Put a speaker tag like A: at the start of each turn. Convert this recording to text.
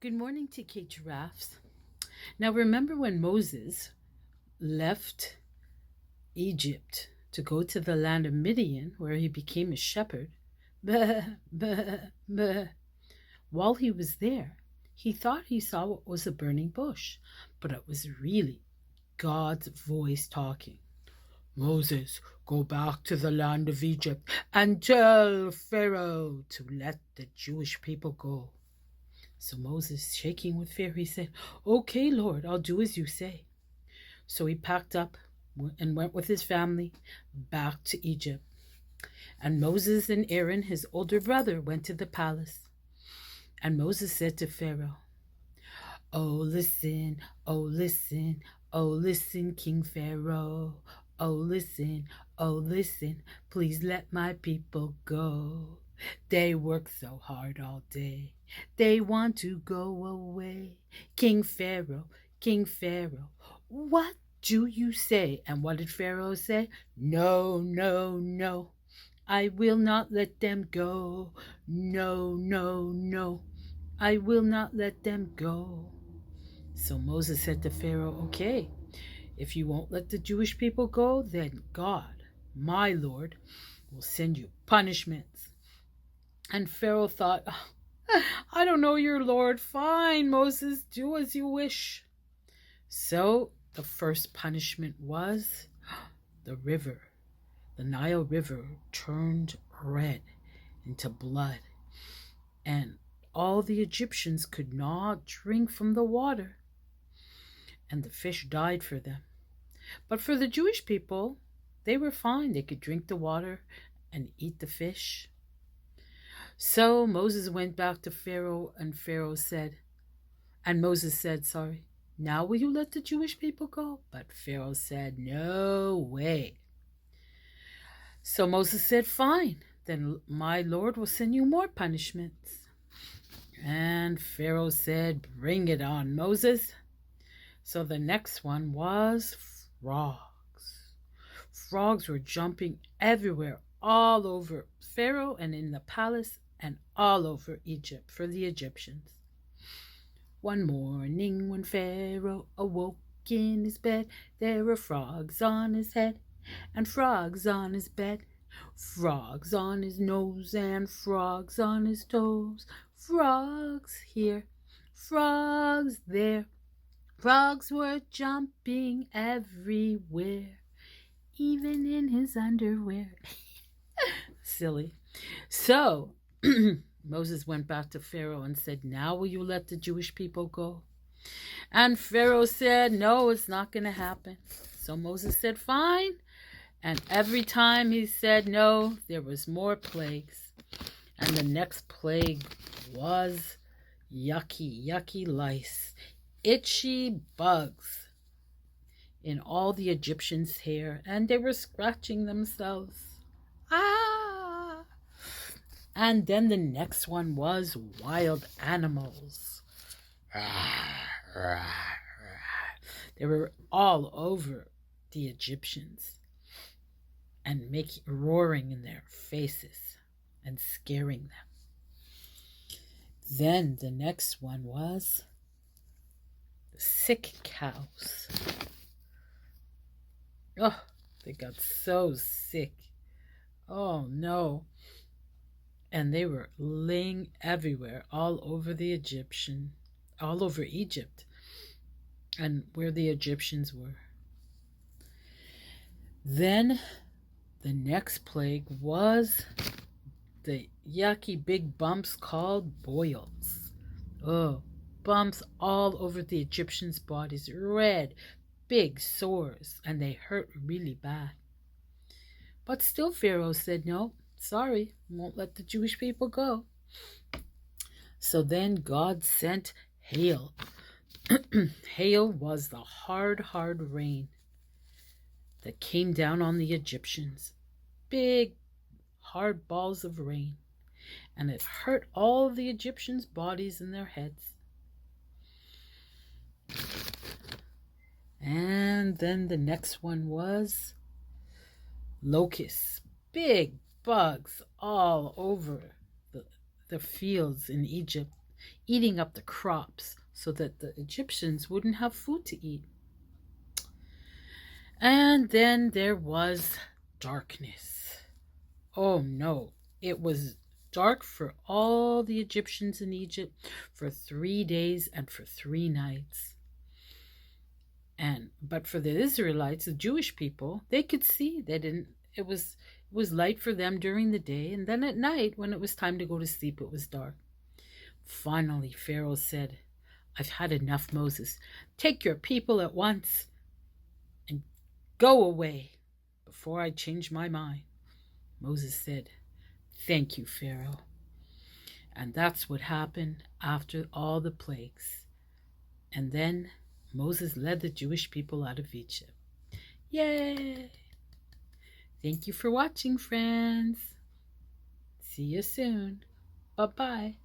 A: Good morning, TK Giraffes. Now, remember when Moses left Egypt to go to the land of Midian, where he became a shepherd? Bah, bah, bah. While he was there, he thought he saw what was a burning bush, but it was really God's voice talking. Moses, go back to the land of Egypt and tell Pharaoh to let the Jewish people go. So Moses, shaking with fear, he said, Okay, Lord, I'll do as you say. So he packed up and went with his family back to Egypt. And Moses and Aaron, his older brother, went to the palace. And Moses said to Pharaoh, oh, listen, oh, listen, King Pharaoh. Oh, listen, please let my people go. They work so hard all day. They want to go away. King Pharaoh, what do you say? And what did Pharaoh say? No, no, no. I will not let them go. No, no, no. I will not let them go. So Moses said to Pharaoh, Okay, if you won't let the Jewish people go, then God, my Lord, will send you punishments. And Pharaoh thought, I don't know your Lord. Fine, Moses, do as you wish. So the first punishment was the river. The Nile River turned red into blood, and all the Egyptians could not drink from the water, and the fish died for them. But for the Jewish people, they were fine. They could drink the water and eat the fish. So Moses went back to Pharaoh, and Moses said, now will you let the Jewish people go? But Pharaoh said, no way. So Moses said, fine, then my Lord will send you more punishments. And Pharaoh said, bring it on, Moses. So the next one was frogs. Frogs were jumping everywhere, all over Pharaoh and in the palace and all over Egypt for the Egyptians. One morning when Pharaoh awoke in his bed, there were frogs on his head and frogs on his bed, frogs on his nose and frogs on his toes, frogs here, frogs there. Frogs were jumping everywhere, even in his underwear. Silly. So Moses went back to Pharaoh and said, now will you let the Jewish people go? And Pharaoh said, no, it's not going to happen. So Moses said, fine. And every time he said no, there was more plagues. And the next plague was yucky lice, itchy bugs in all the Egyptians' hair, and they were scratching themselves. Ah! And then the next one was wild animals. They were all over the Egyptians and roaring in their faces and scaring them. Then the next one was the sick cows. Oh, they got so sick. Oh no. And they were laying everywhere, all over Egypt, and where the Egyptians were. Then the next plague was the yucky big bumps called boils. Oh, bumps all over the Egyptians' bodies, red, big sores, and they hurt really bad. But still Pharaoh said, no, sorry, won't let the Jewish people go. So then God sent hail. Hail was the hard rain that came down on the Egyptians. Big, hard balls of rain. And it hurt all the Egyptians' bodies and their heads. And then the next one was locusts. Big bugs all over the fields in Egypt. eating up the crops so that the Egyptians wouldn't have food to eat. And then there was darkness. Oh no, it was dark for all the Egyptians in Egypt for 3 days and for 3 nights. But for the Israelites, the Jewish people, they could see. They didn't. It was light for them during the day, and then at night, when it was time to go to sleep, it was dark. Finally, Pharaoh said, "I've had enough, Moses. Take your people at once and go away before I change my mind." Moses said, "Thank you, Pharaoh." And that's what happened after all the plagues. And then Moses led the Jewish people out of Egypt. Yay! Thank you for watching, friends. See you soon. Bye-bye.